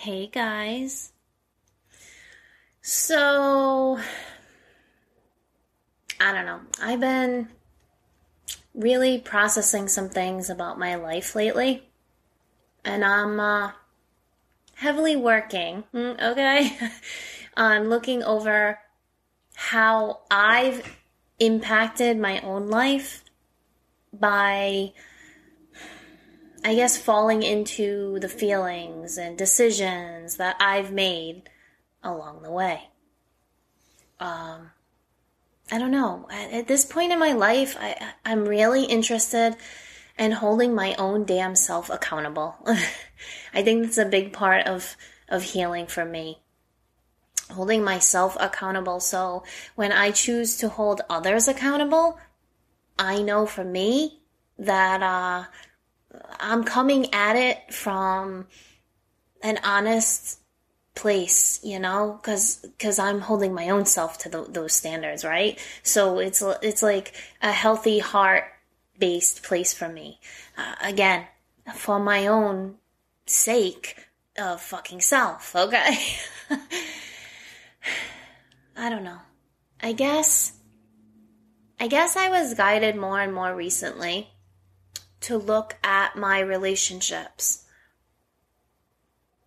Hey guys. So, I don't know. I've been really processing some things about my life lately. And I'm heavily working, okay, on looking over how I've impacted my own life by, I guess, falling into the feelings and decisions that I've made along the way. I don't know. At this point in my life, I'm really interested in holding my own damn self accountable. I think that's a big part of healing for me. Holding myself accountable. So when I choose to hold others accountable, I know for me that I'm coming at it from an honest place, you know, because I'm holding my own self to those standards, right? So it's like a healthy heart-based place for me. Again, for my own sake of fucking self, okay? I don't know. I guess I was guided more and more recently to look at my relationships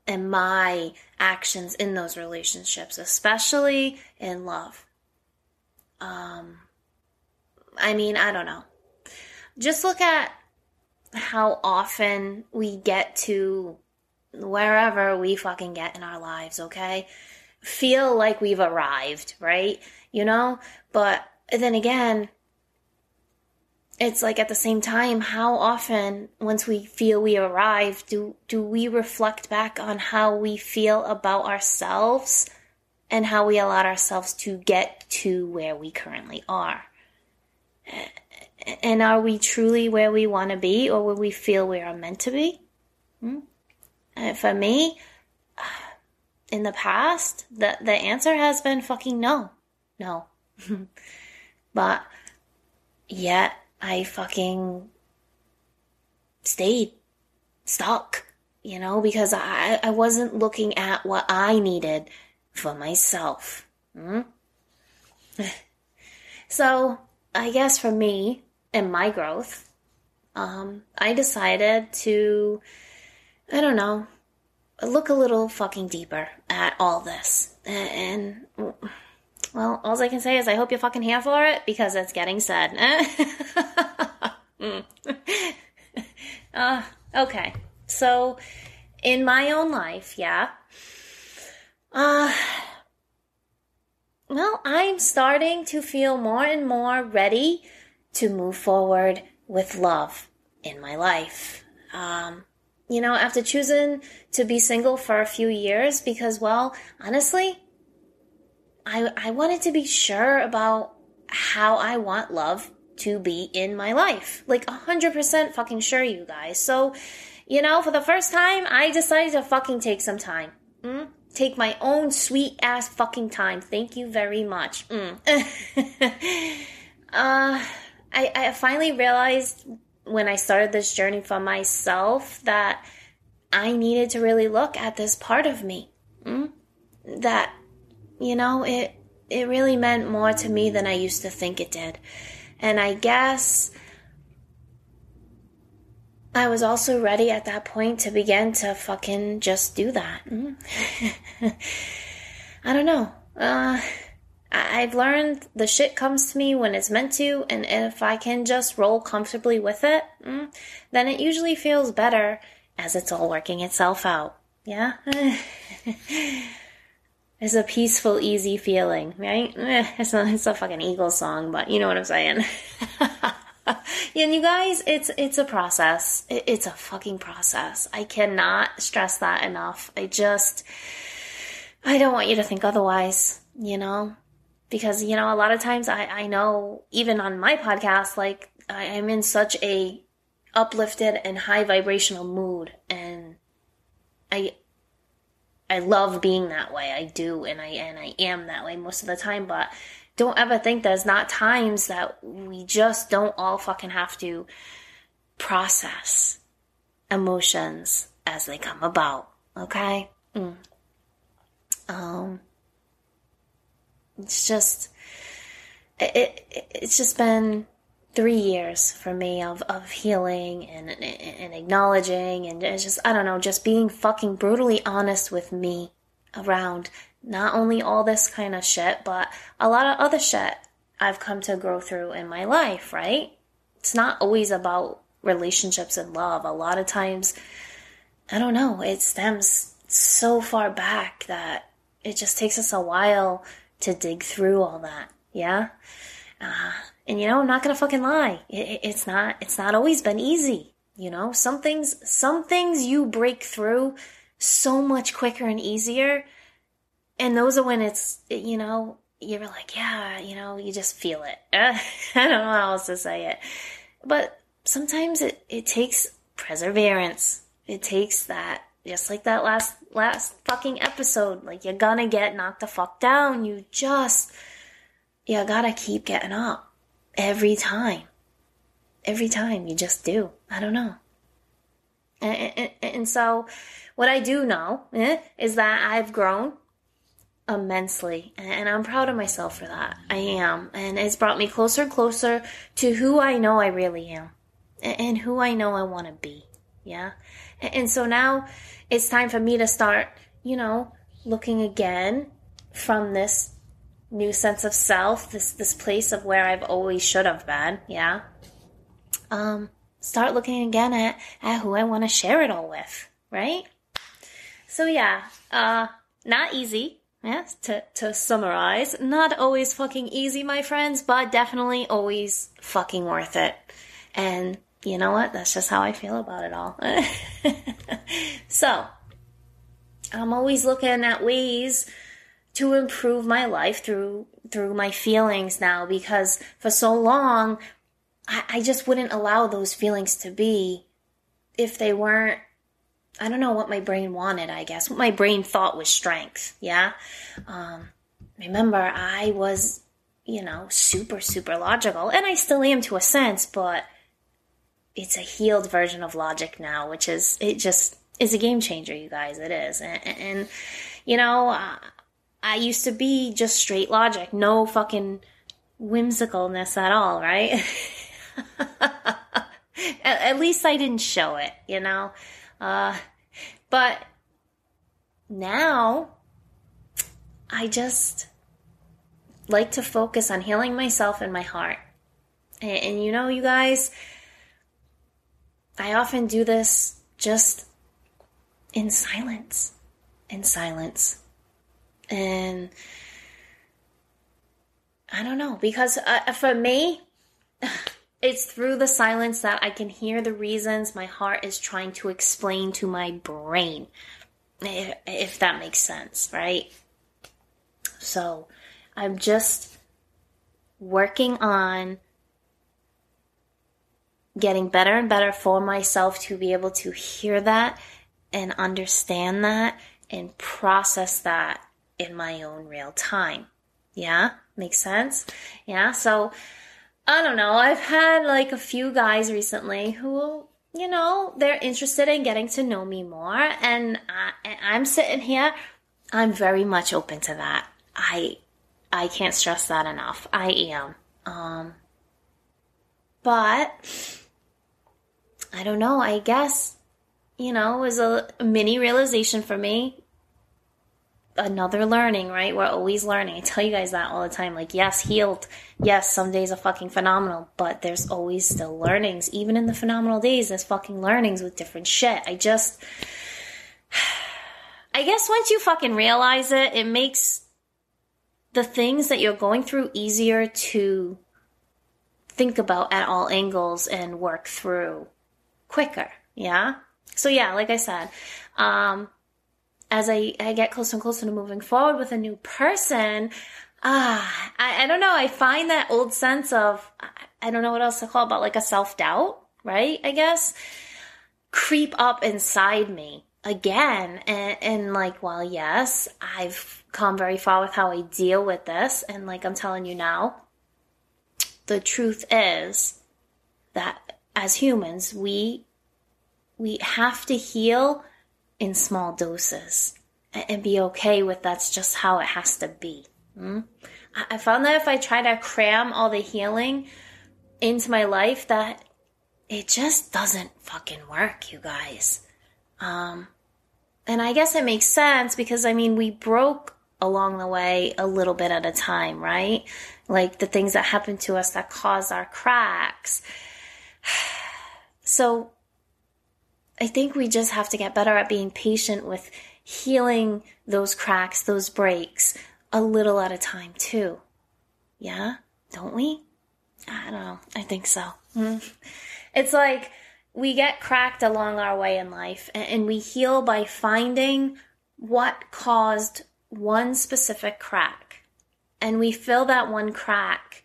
and my actions in those relationships, especially in love. I don't know. Just look at how often we get to wherever we fucking get in our lives, okay? Feel like we've arrived, right? You know? But then again, it's like at the same time, how often, once we feel we arrive, do we reflect back on how we feel about ourselves and how we allowed ourselves to get to where we currently are? And are we truly where we want to be, or where we feel we are meant to be? For me, in the past, the answer has been fucking no. No. But yet, I fucking stayed stuck, you know, because I wasn't looking at what I needed for myself. So, I guess for me and my growth, I decided to, I don't know, look a little fucking deeper at all this. And well, all I can say is I hope you're fucking here for it, because it's getting said. Okay. So, in my own life, yeah. Well, I'm starting to feel more and more ready to move forward with love in my life. You know, after choosing to be single for a few years, because, well, honestly, I wanted to be sure about how I want love to be in my life. Like 100% fucking sure, you guys. So, you know, for the first time, I decided to fucking take some time. Take my own sweet ass fucking time. Thank you very much. I finally realized when I started this journey for myself that I needed to really look at this part of me. That, you know, it really meant more to me than I used to think it did. And I guess I was also ready at that point to begin to fucking just do that. I don't know. I've learned the shit comes to me when it's meant to, and if I can just roll comfortably with it, then it usually feels better as it's all working itself out. Yeah? It's a peaceful, easy feeling, right? It's a fucking Eagles song, but you know what I'm saying. And you guys, it's a process. It's a fucking process. I cannot stress that enough. I don't want you to think otherwise, you know? Because, you know, a lot of times I know, even on my podcast, like, I'm in such a uplifted and high vibrational mood, and I love being that way. I do, and I am that way most of the time, but don't ever think there's not times that we just don't all fucking have to process emotions as they come about, okay? Mm. It's just, it's just been 3 years for me of healing and acknowledging and it's just, I don't know, just being fucking brutally honest with me around not only all this kind of shit, but a lot of other shit I've come to grow through in my life, right? It's not always about relationships and love. A lot of times, I don't know, it stems so far back that it just takes us a while to dig through all that, yeah? And I'm not gonna fucking lie. It's not always been easy, Some things you break through so much quicker and easier. And those are when you're like, yeah, you just feel it. I don't know how else to say it. But sometimes it takes perseverance. It takes that, just like that last fucking episode. Like, you're gonna get knocked the fuck down. You gotta keep getting up. Every time. Every time. You just do. I don't know. And so, what I do know is that I've grown immensely, and I'm proud of myself for that. I am, and it's brought me closer and closer to who I know I really am, and who I know I want to be. Yeah, and so now it's time for me to start, looking again from this new sense of self, this place of where I've always should have been. Yeah, start looking again at who I want to share it all with. Right. So yeah, not easy. Yes, to summarize, not always fucking easy, my friends, but definitely always fucking worth it. And you know what? That's just how I feel about it all. So, I'm always looking at ways to improve my life through my feelings now, because for so long, I just wouldn't allow those feelings to be if they weren't, I don't know what my brain wanted, I guess. What my brain thought was strength, yeah? Remember, I was, super, super logical. And I still am to a sense, but it's a healed version of logic now, which is a game changer, you guys. It is. And I used to be just straight logic. No fucking whimsicalness at all, right? At least I didn't show it, but now I just like to focus on healing myself and my heart. And you guys, I often do this just in silence. And I don't know, because for me, it's through the silence that I can hear the reasons my heart is trying to explain to my brain, if that makes sense, right? So I'm just working on getting better and better for myself to be able to hear that and understand that and process that in my own real time. Yeah? Makes sense? Yeah? So I don't know. I've had like a few guys recently who, they're interested in getting to know me more. And I'm sitting here. I'm very much open to that. I can't stress that enough. I am. But I don't know. I guess, it was a mini realization for me. Another learning, right? We're always learning. I tell you guys that all the time. Like, yes, healed. Yes, some days are fucking phenomenal, but there's always still learnings. Even in the phenomenal days, there's fucking learnings with different shit. I guess once you fucking realize it, it makes the things that you're going through easier to think about at all angles and work through quicker. Yeah? So yeah, like I said, as I get closer and closer to moving forward with a new person, I don't know, I find that old sense of, I don't know what else to call it, but like a self-doubt, right, I guess, creep up inside me again. And like, well, yes, I've come very far with how I deal with this. And like I'm telling you now, the truth is that as humans, we have to heal in small doses. and be okay with that's just how it has to be. I found that if I try to cram all the healing into my life, that it just doesn't fucking work, you guys. And I guess it makes sense because, I mean, we broke along the way a little bit at a time, right? Like the things that happened to us that caused our cracks. So I think we just have to get better at being patient with healing those cracks, those breaks, a little at a time too. Yeah? Don't we? I don't know. I think so. It's like we get cracked along our way in life, and we heal by finding what caused one specific crack. And we fill that one crack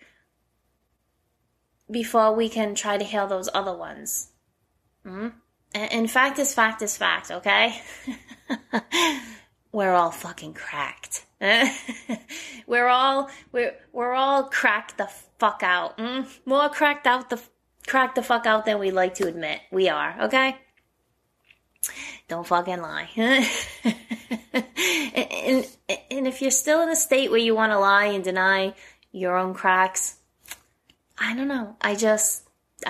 before we can try to heal those other ones. And fact is fact, okay? We're all fucking cracked. We're all cracked the fuck out. More cracked the fuck out than we like to admit. We are, okay? Don't fucking lie. And if you're still in a state where you want to lie and deny your own cracks, I don't know. I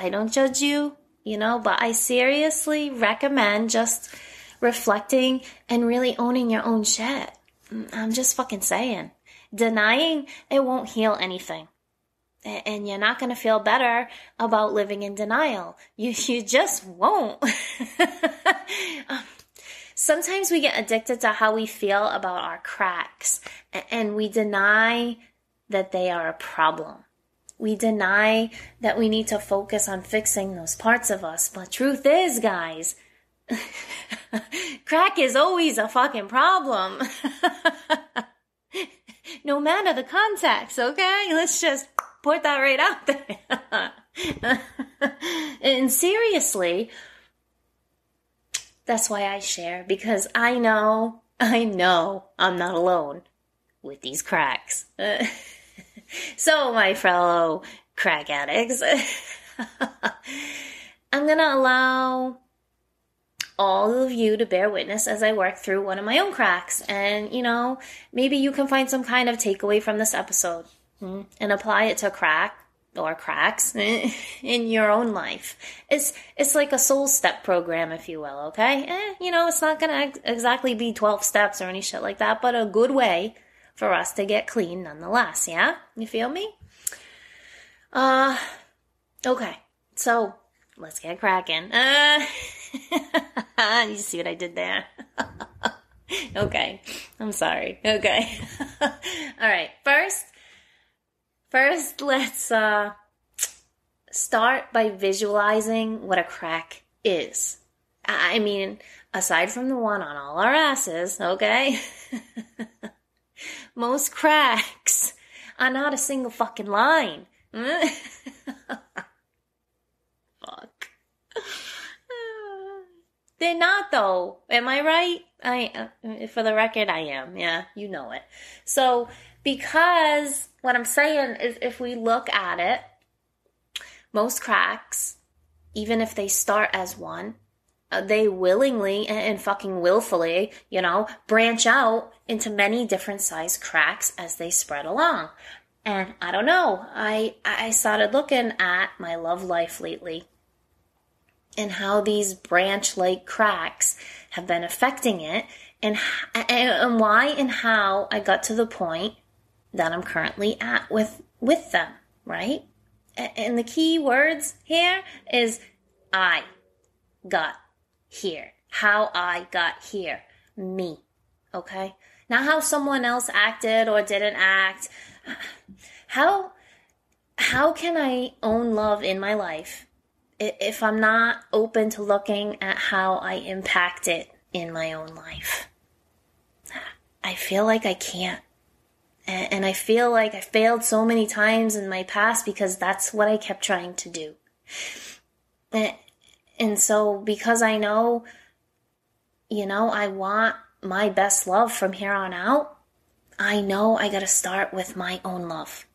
don't judge you, but I seriously recommend just reflecting and really owning your own shit. I'm just fucking saying. Denying, it won't heal anything. And you're not going to feel better about living in denial. You just won't. Sometimes we get addicted to how we feel about our cracks, and we deny that they are a problem. We deny that we need to focus on fixing those parts of us. But truth is, guys, crack is always a fucking problem. No matter the context, okay? Let's just put that right out there. And seriously, that's why I share, because I know I'm not alone with these cracks. So, my fellow crack addicts, I'm going to allow all of you to bear witness as I work through one of my own cracks. And, maybe you can find some kind of takeaway from this episode and apply it to crack or cracks in your own life. It's like a soul step program, if you will, okay? It's not going to exactly be 12 steps or any shit like that, but a good way for us to get clean nonetheless, yeah? You feel me? Okay, so let's get cracking. You see what I did there? Okay, I'm sorry. Okay. All right, First, let's start by visualizing what a crack is. I mean, aside from the one on all our asses, okay? Most cracks are not a single fucking line. Fuck. They're not, though. Am I right? For the record, I am. Yeah, you know it. So, because what I'm saying is, if we look at it, most cracks, even if they start as one, they willingly and fucking willfully, branch out into many different size cracks as they spread along. And I don't know, I started looking at my love life lately and how these branch-like cracks have been affecting it, and why and how I got to the point that I'm currently at with them, right? And the key words here is I got here. How I got here. Me. Okay? Not how someone else acted or didn't act. How can I own love in my life if I'm not open to looking at how I impact it in my own life? I feel like I can't. And I feel like I failed so many times in my past because that's what I kept trying to do. And so because I know, I want my best love from here on out, I know I gotta start with my own love.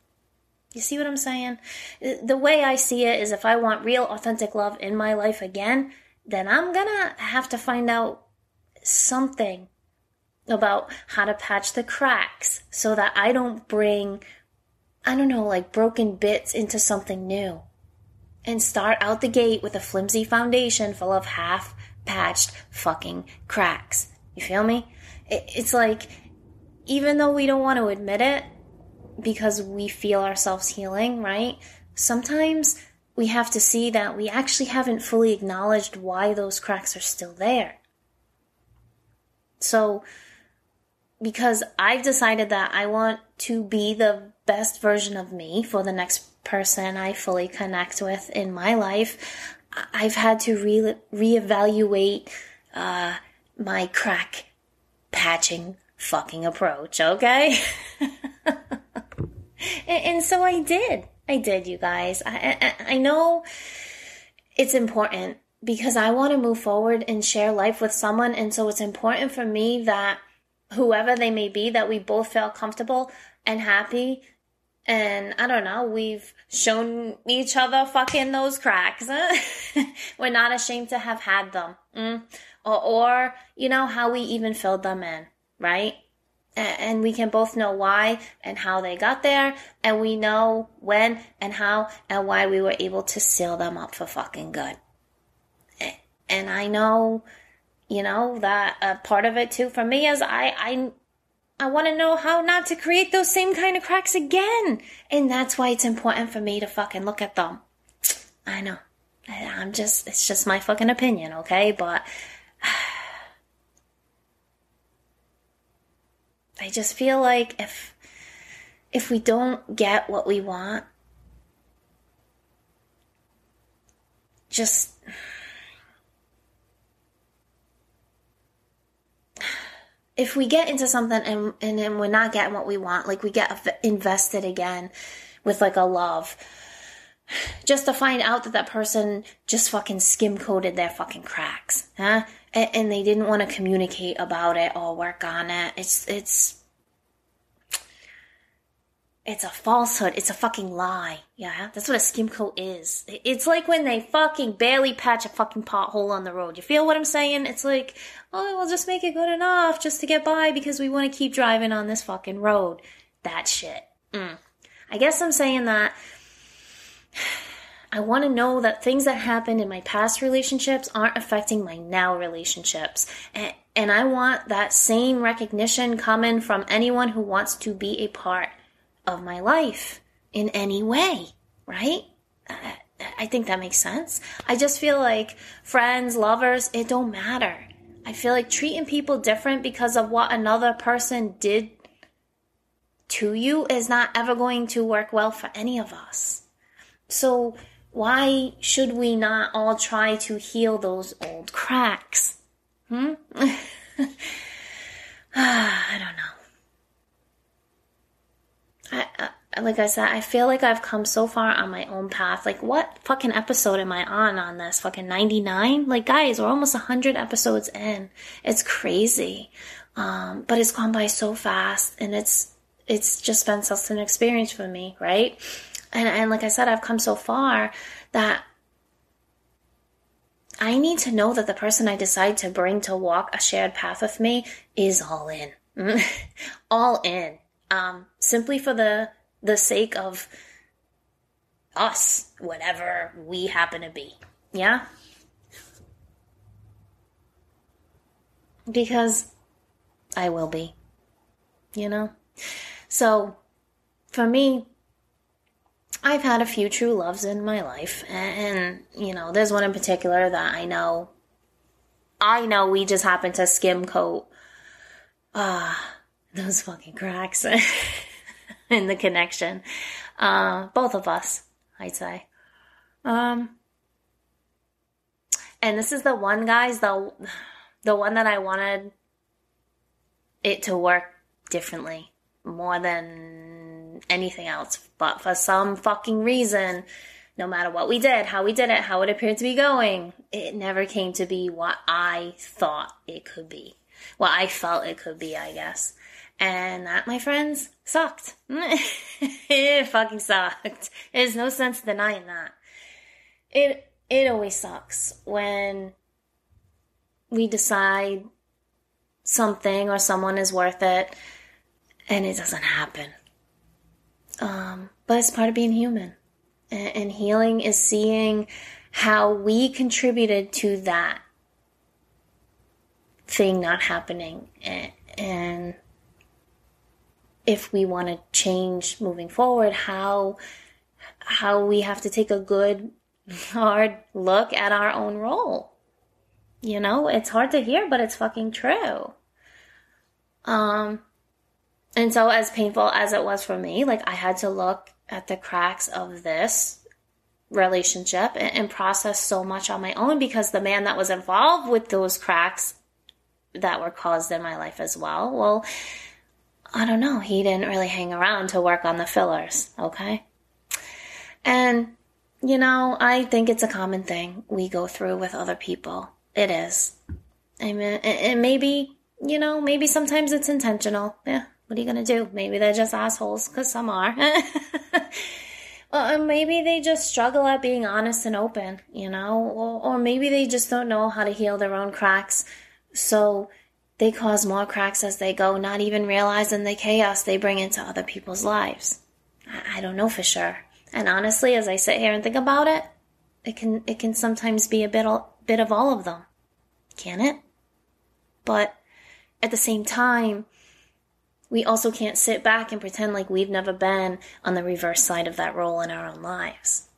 You see what I'm saying? The way I see it is, if I want real, authentic love in my life again, then I'm gonna have to find out something about how to patch the cracks so that I don't bring, I don't know, like broken bits into something new. And start out the gate with a flimsy foundation full of half-patched fucking cracks. You feel me? It's like, even though we don't want to admit it, because we feel ourselves healing, right? Sometimes we have to see that we actually haven't fully acknowledged why those cracks are still there. So, because I've decided that I want to be the best version of me for the next person I fully connect with in my life, I've had to reevaluate my crack patching fucking approach, okay? and so I did, you guys. I know it's important because I want to move forward and share life with someone, and so it's important for me that whoever they may be, that we both feel comfortable and happy. And I don't know, we've shown each other fucking those cracks. Huh? We're not ashamed to have had them. Or, you know, how we even filled them in, right? And we can both know why and how they got there. And we know when and how and why we were able to seal them up for fucking good. And I know, you know, that a part of it too for me is I want to know how not to create those same kind of cracks again. And that's why it's important for me to fucking look at them. I know. It's just my fucking opinion, okay? But I just feel like if we don't get what we want, just if we get into something and then we're not getting what we want, like we get invested again with like a love, just to find out that person just fucking skim-coated their fucking cracks, huh? And they didn't want to communicate about it or work on it. It's a falsehood. It's a fucking lie. Yeah, that's what a skim coat is. It's like when they fucking barely patch a fucking pothole on the road. You feel what I'm saying? It's like, oh, we'll just make it good enough just to get by because we want to keep driving on this fucking road. That shit. I guess I'm saying that I want to know that things that happened in my past relationships aren't affecting my now relationships. And I want that same recognition coming from anyone who wants to be a part of my life in any way, right? I think that makes sense. I just feel like friends, lovers, it don't matter. I feel like treating people different because of what another person did to you is not ever going to work well for any of us. So why should we not all try to heal those old cracks? I don't know. Like I said, I feel like I've come so far on my own path. Like, what fucking episode am I on this? Fucking 99? Like, guys, we're almost 100 episodes in. It's crazy. But it's gone by so fast, and it's just been such an experience for me, right? And like I said, I've come so far that I need to know that the person I decide to bring to walk a shared path with me is all in. All in. Simply for the sake of us, whatever we happen to be. Yeah? Because I will be. You know? So, for me, I've had a few true loves in my life. And you know, there's one in particular that I know we just happened to skim coat those fucking cracks in the connection. Both of us, I'd say. And this is the one, guys, the one that I wanted it to work differently more than anything else. But for some fucking reason, no matter what we did, how we did it, how it appeared to be going, it never came to be what I thought it could be. What I felt it could be, I guess. And that, my friends, sucked. It fucking sucked. There's no sense denying that. It always sucks when we decide something or someone is worth it, and it doesn't happen. But it's part of being human. And healing is seeing how we contributed to that thing not happening. And if we want to change moving forward, how we have to take a good, hard look at our own role. You know, it's hard to hear, but it's fucking true. And so as painful as it was for me, like, I had to look at the cracks of this relationship and process so much on my own, because the man that was involved with those cracks that were caused in my life as well, I don't know, he didn't really hang around to work on the fillers, okay? And, you know, I think it's a common thing we go through with other people. It is. I mean, and maybe, you know, maybe sometimes it's intentional. Yeah, what are you going to do? Maybe they're just assholes, because some are. Well, maybe they just struggle at being honest and open, you know? Or maybe they just don't know how to heal their own cracks, so they cause more cracks as they go, not even realizing the chaos they bring into other people's lives. I don't know for sure. And honestly, as I sit here and think about it, it can sometimes be a bit of all of them. Can it? But at the same time, we also can't sit back and pretend like we've never been on the reverse side of that role in our own lives.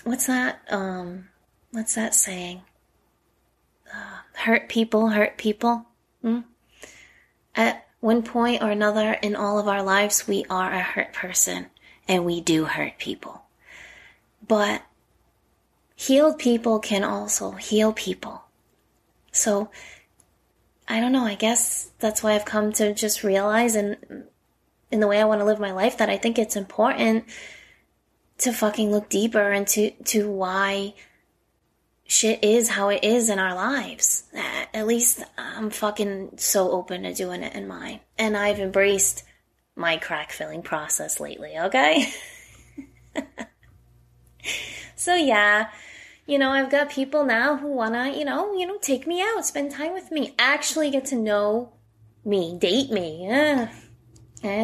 What's that saying? Hurt people hurt people. At one point or another in all of our lives, we are a hurt person, and we do hurt people. But healed people can also heal people. So, I don't know, I guess that's why I've come to just realize, and in the way I want to live my life, that I think it's important to fucking look deeper into why shit is how it is in our lives. At least I'm fucking so open to doing it in mine. And I've embraced my crack filling process lately, okay? So yeah, you know, I've got people now who wanna, you know, take me out, spend time with me, actually get to know me, date me. And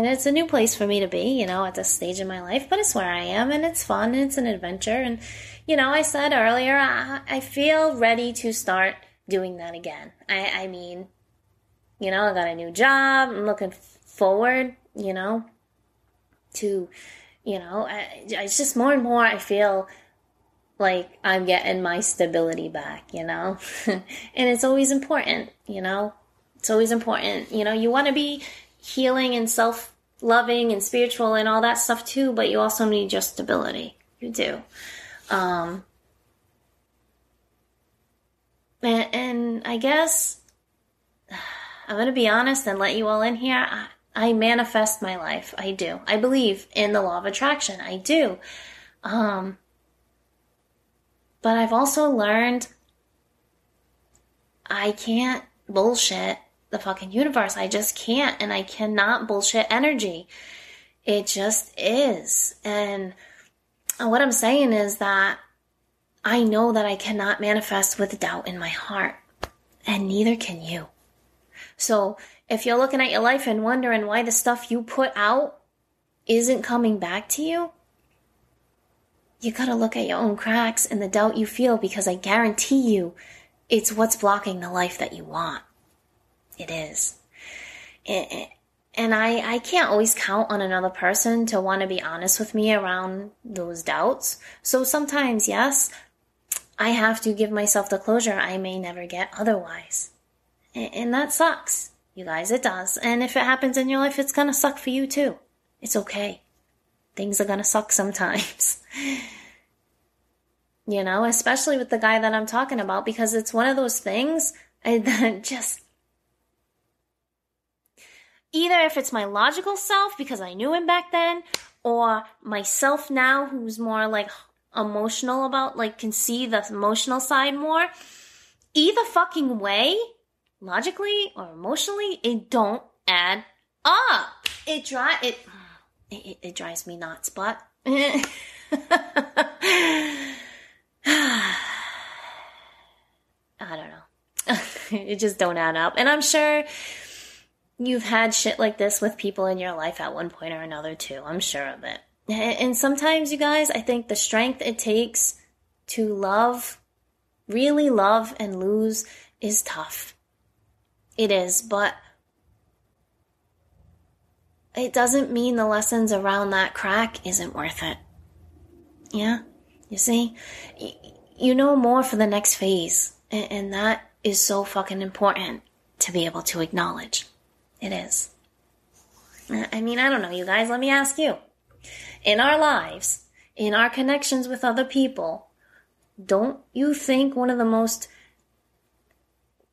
it's a new place for me to be, you know, at this stage in my life, but it's where I am, and it's fun, and it's an adventure. And, you know, I said earlier, I feel ready to start doing that again. I mean, you know, I got a new job. I'm looking forward, you know, to, you know, it's just more and more I feel like I'm getting my stability back, you know, and it's always important, you know, it's always important, you know, you want to be healing and self-loving and spiritual and all that stuff too, but you also need your stability. You do. And I guess I'm going to be honest and let you all in here. I manifest my life. I do. I believe in the law of attraction. I do. But I've also learned I can't bullshit the fucking universe. I just can't, and I cannot bullshit energy. It just is. And what I'm saying is that I know that I cannot manifest with doubt in my heart, and neither can you. So if you're looking at your life and wondering why the stuff you put out isn't coming back to you, you gotta look at your own cracks and the doubt you feel, because I guarantee you it's what's blocking the life that you want. It is. And I can't always count on another person to want to be honest with me around those doubts. So sometimes, yes, I have to give myself the closure I may never get otherwise. And that sucks, you guys, it does. And if it happens in your life, it's gonna suck for you too. It's okay. Things are gonna suck sometimes. You know, especially with the guy that I'm talking about, because it's one of those things that just... Either if it's my logical self, because I knew him back then, or myself now, who's more like emotional about, like, can see the emotional side more. Either fucking way, logically or emotionally, it don't add up. It drives me nuts, but don't know. It just don't add up. And I'm sure you've had shit like this with people in your life at one point or another too. I'm sure of it. And sometimes, you guys, I think the strength it takes to love, really love and lose is tough. It is, but it doesn't mean the lessons around that crack isn't worth it. Yeah? You see? You know more for the next phase. And that is so fucking important to be able to acknowledge. It is. I mean, I don't know, you guys. Let me ask you. In our lives, in our connections with other people, don't you think one of the most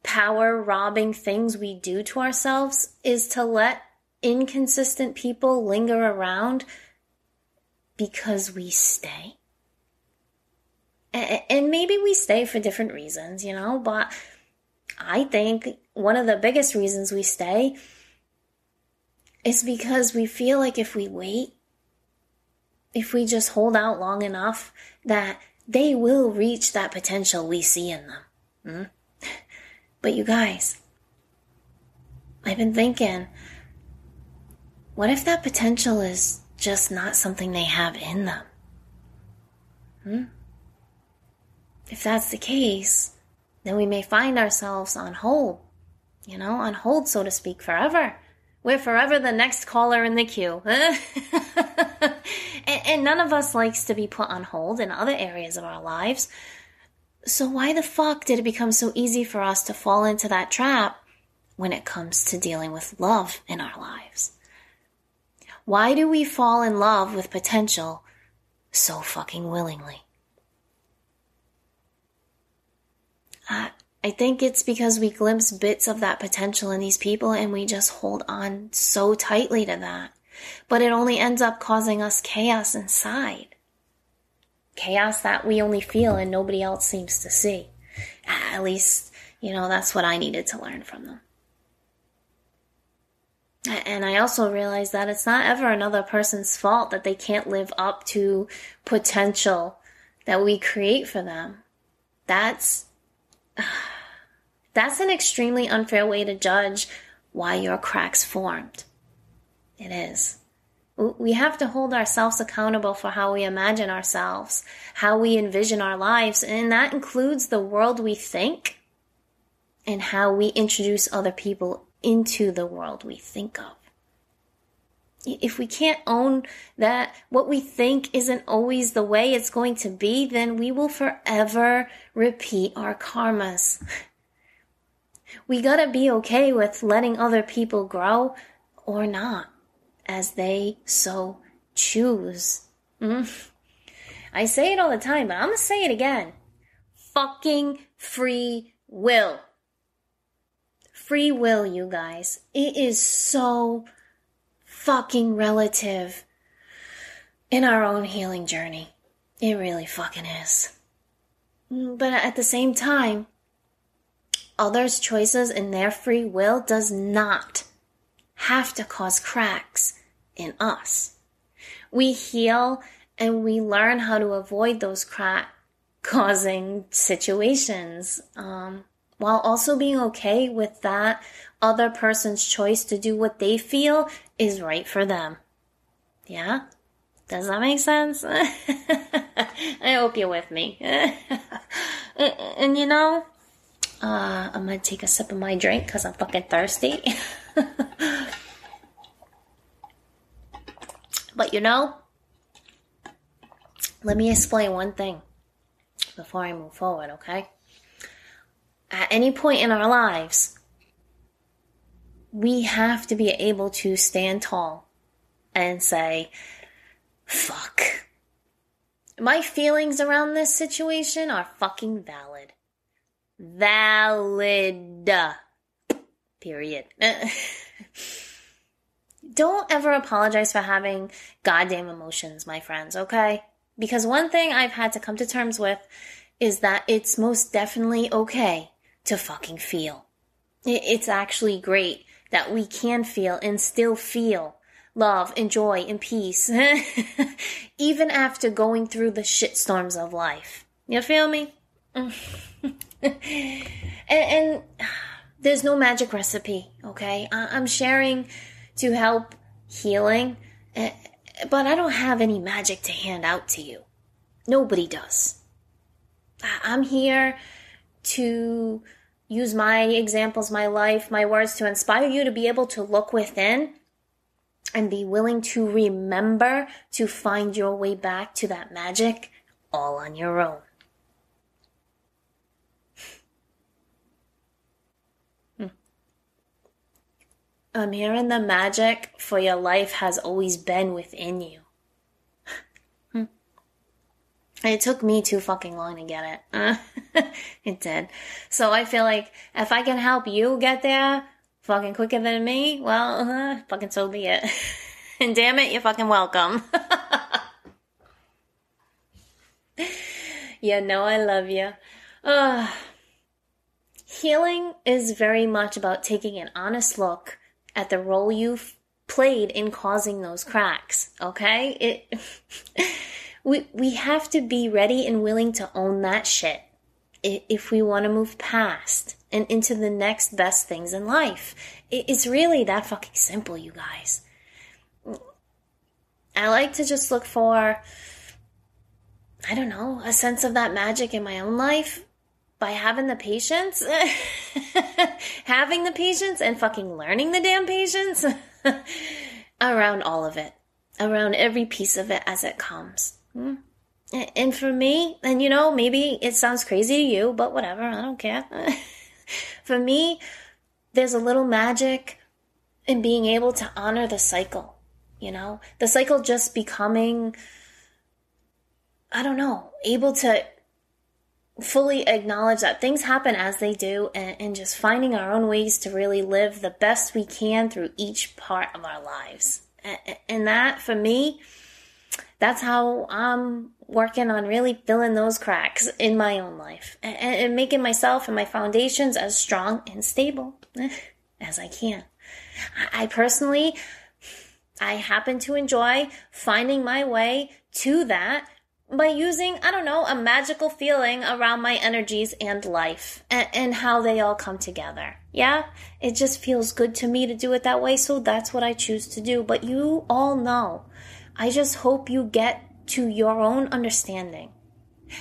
power-robbing things we do to ourselves is to let inconsistent people linger around because we stay? And maybe we stay for different reasons, you know, but I think one of the biggest reasons we stay is because we feel like if we wait, if we just hold out long enough, that they will reach that potential we see in them. But you guys, I've been thinking, what if that potential is just not something they have in them? If that's the case, then we may find ourselves on hold, you know, on hold, so to speak, forever. We're forever the next caller in the queue. And none of us likes to be put on hold in other areas of our lives. So why the fuck did it become so easy for us to fall into that trap when it comes to dealing with love in our lives? Why do we fall in love with potential so fucking willingly? I think it's because we glimpse bits of that potential in these people and we just hold on so tightly to that. But it only ends up causing us chaos inside. Chaos that we only feel and nobody else seems to see. At least, you know, that's what I needed to learn from them. And I also realized that it's not ever another person's fault that they can't live up to potential that we create for them. That's an extremely unfair way to judge why your cracks formed. It is. We have to hold ourselves accountable for how we imagine ourselves, how we envision our lives, and that includes the world we think and how we introduce other people into the world we think of. If we can't own that what we think isn't always the way it's going to be, then we will forever repeat our karmas. We gotta be okay with letting other people grow or not, as they so choose. I say it all the time, but I'm gonna say it again. Fucking free will. Free will, you guys. It is so fucking relative in our own healing journey. It really fucking is. But at the same time, others' choices and their free will does not have to cause cracks in us. We heal and we learn how to avoid those crack-causing situations, while also being okay with that other person's choice to do what they feel is right for them. Yeah? Does that make sense? I hope you're with me. And you know, I'm gonna take a sip of my drink because I'm fucking thirsty. But you know, let me explain one thing before I move forward, okay? At any point in our lives, we have to be able to stand tall and say, fuck. My feelings around this situation are fucking valid. Valid. Period. Don't ever apologize for having goddamn emotions, my friends, okay? Because one thing I've had to come to terms with is that it's most definitely okay to fucking feel. It's actually great that we can feel and still feel love and joy and peace, even after going through the shitstorms of life. You feel me? and there's no magic recipe, okay? I'm sharing to help healing, but I don't have any magic to hand out to you. Nobody does. I'm here to use my examples, my life, my words to inspire you to be able to look within and be willing to remember to find your way back to that magic all on your own. I'm hearing the magic for your life has always been within you. It took me too fucking long to get it. It did. So I feel like if I can help you get there fucking quicker than me, well, fucking so be it. And damn it, you're fucking welcome. You know I love you. Healing is very much about taking an honest look at the role you've played in causing those cracks, okay? We have to be ready and willing to own that shit if we want to move past and into the next best things in life. It's really that fucking simple, you guys. I like to just look for, I don't know, a sense of that magic in my own life by having the patience, and fucking learning the damn patience around all of it, around every piece of it as it comes. And for me, and you know, maybe it sounds crazy to you, but whatever, I don't care. For me, there's a little magic in being able to honor the cycle, you know? The cycle just becoming, I don't know, able to fully acknowledge that things happen as they do and just finding our own ways to really live the best we can through each part of our lives. And that, for me, that's how I'm working on really filling those cracks in my own life and making myself and my foundations as strong and stable as I can. I personally, I happen to enjoy finding my way to that by using, I don't know, a magical feeling around my energies and life and how they all come together. Yeah, it just feels good to me to do it that way, so that's what I choose to do. But you all know, I just hope you get to your own understanding.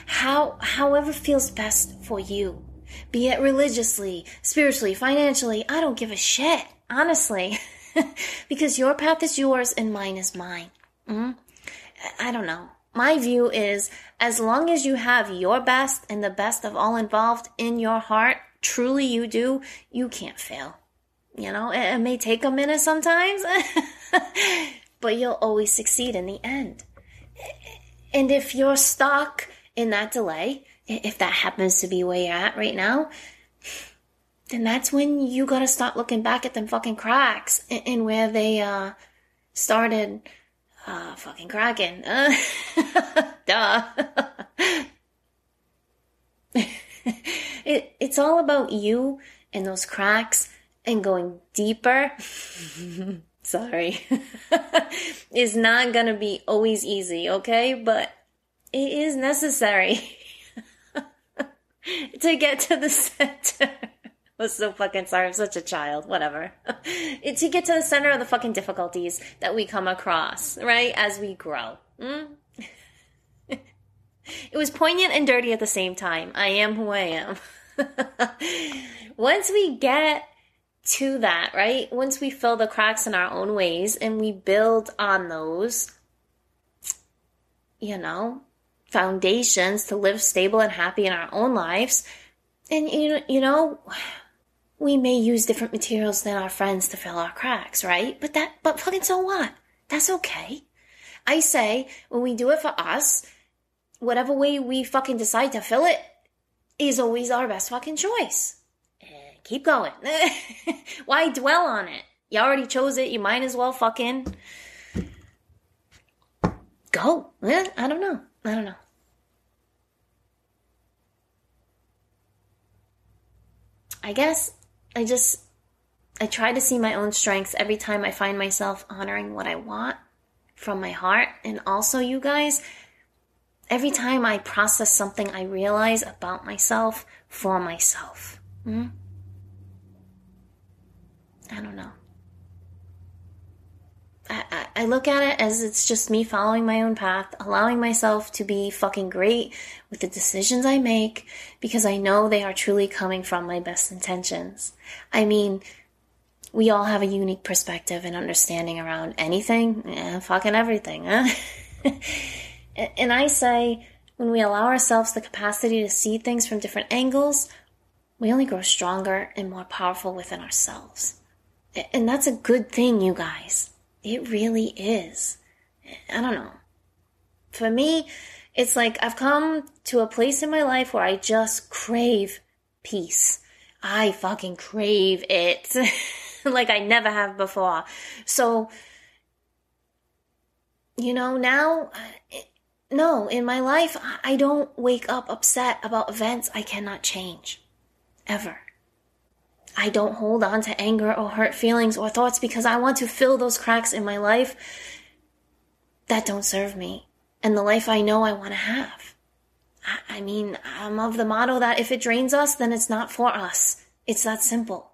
However feels best for you. Be it religiously, spiritually, financially, I don't give a shit, honestly. Because your path is yours and mine is mine. I don't know. My view is, as long as you have your best and the best of all involved in your heart, truly you do, you can't fail. You know, it may take a minute sometimes, but you'll always succeed in the end. And if you're stuck in that delay, if that happens to be where you're at right now, then that's when you gotta start looking back at them fucking cracks and where they started fucking cracking. Duh. It's all about you and those cracks and going deeper. Sorry. It's not gonna be always easy, okay? But it is necessary to get to the center. I'm so fucking sorry. I'm such a child. Whatever. It's to get to the center of the fucking difficulties that we come across, right? As we grow. It was poignant and dirty at the same time. I am who I am. Once we get to that, right? Once we fill the cracks in our own ways and we build on those, you know, foundations to live stable and happy in our own lives. And, you know, we may use different materials than our friends to fill our cracks, right? But fucking so what? That's okay. I say, when we do it for us, whatever way we fucking decide to fill it is always our best fucking choice. And keep going. Why dwell on it? You already chose it. You might as well fucking go. I don't know. I guess I try to see my own strengths every time I find myself honoring what I want from my heart. And also, you guys, Every time I process something I realize about myself for myself. I don't know. I look at it as it's just me following my own path, allowing myself to be fucking great with the decisions I make because I know they are truly coming from my best intentions. I mean, we all have a unique perspective and understanding around anything and fucking everything, huh? And I say, when we allow ourselves the capacity to see things from different angles, we only grow stronger and more powerful within ourselves. And that's a good thing, you guys. It really is. I don't know. For me, it's like I've come to a place in my life where I just crave peace. I fucking crave it. Like I never have before. So, now, no, in my life, I don't wake up upset about events I cannot change. Ever. I don't hold on to anger or hurt feelings or thoughts because I want to fill those cracks in my life that don't serve me and the life I know I want to have. I mean, I'm of the motto that if it drains us, then it's not for us. It's that simple.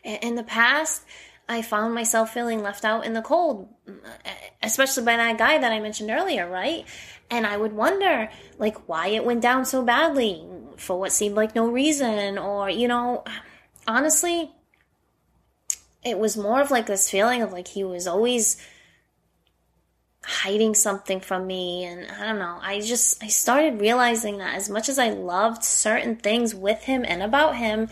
In the past, I found myself feeling left out in the cold, especially by that guy that I mentioned earlier, right? And I would wonder, why it went down so badly for what seemed like no reason or, honestly, it was more of this feeling of he was always hiding something from me. And I don't know, I started realizing that as much as I loved certain things with him and about him,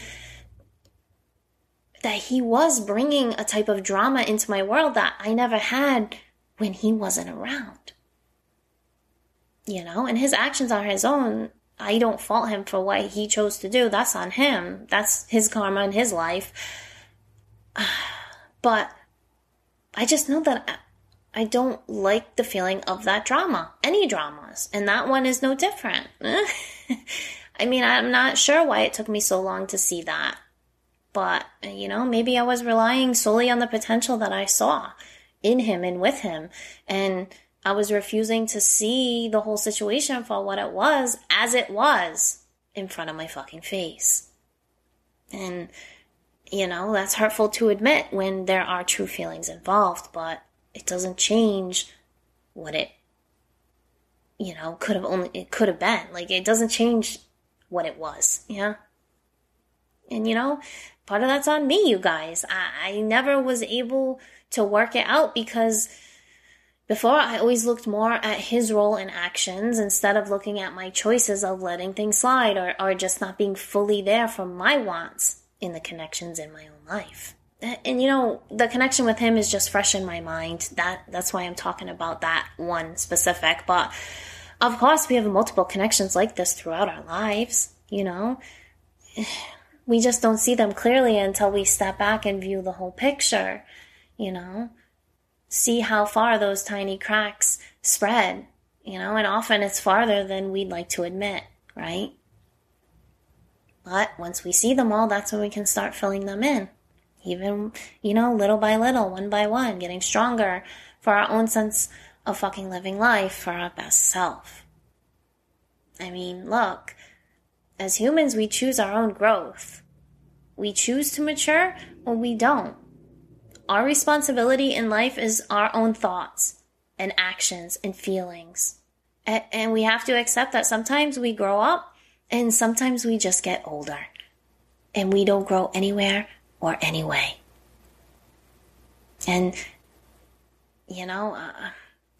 that he was bringing a type of drama into my world that I never had when he wasn't around. And his actions are his own. I don't fault him for what he chose to do. That's on him. That's his karma in his life. But I just know that I don't like the feeling of that drama. Any dramas. And that one is no different. I mean, I'm not sure why it took me so long to see that. But, maybe I was relying solely on the potential that I saw in him and with him. And I was refusing to see the whole situation for what it was, as it was, in front of my fucking face. And, that's hurtful to admit when there are true feelings involved, but it doesn't change what it, could have been. It doesn't change what it was, yeah? And, part of that's on me, you guys. I never was able to work it out because before I always looked more at his role and actions instead of looking at my choices of letting things slide or just not being fully there for my wants in the connections in my own life. And the connection with him is just fresh in my mind. That's why I'm talking about that one specific. But of course, we have multiple connections like this throughout our lives, We just don't see them clearly until we step back and view the whole picture, See how far those tiny cracks spread, and often it's farther than we'd like to admit, right? But once we see them all, that's when we can start filling them in. Even, little by little, one by one, getting stronger for our own sense of fucking living life for our best self. I mean, look, as humans, we choose our own growth. We choose to mature or we don't. Our responsibility in life is our own thoughts and actions and feelings. And we have to accept that sometimes we grow up and sometimes we just get older. And we don't grow anywhere or anyway. And,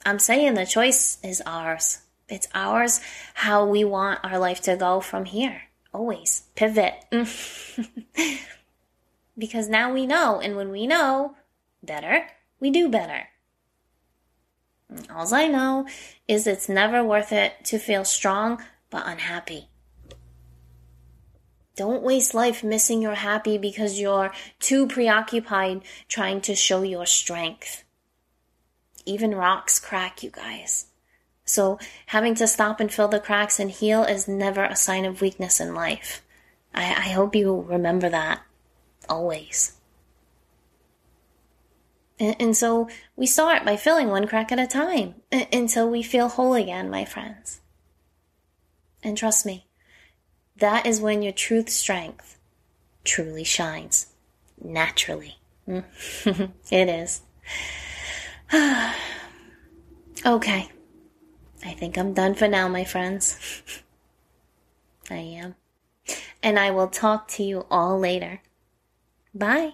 I'm saying the choice is ours. It's ours how we want our life to go from here. Always. Pivot. Because now we know, and when we know better, we do better. All I know is it's never worth it to feel strong but unhappy. Don't waste life missing your happy because you're too preoccupied trying to show your strength. Even rocks crack, you guys. So having to stop and fill the cracks and heal is never a sign of weakness in life. I hope you remember that always. And so we start by filling one crack at a time until we feel whole again, my friends. And trust me, that is when your truth strength truly shines. Naturally. It is. Okay. I think I'm done for now, my friends. I am. And I will talk to you all later. Bye.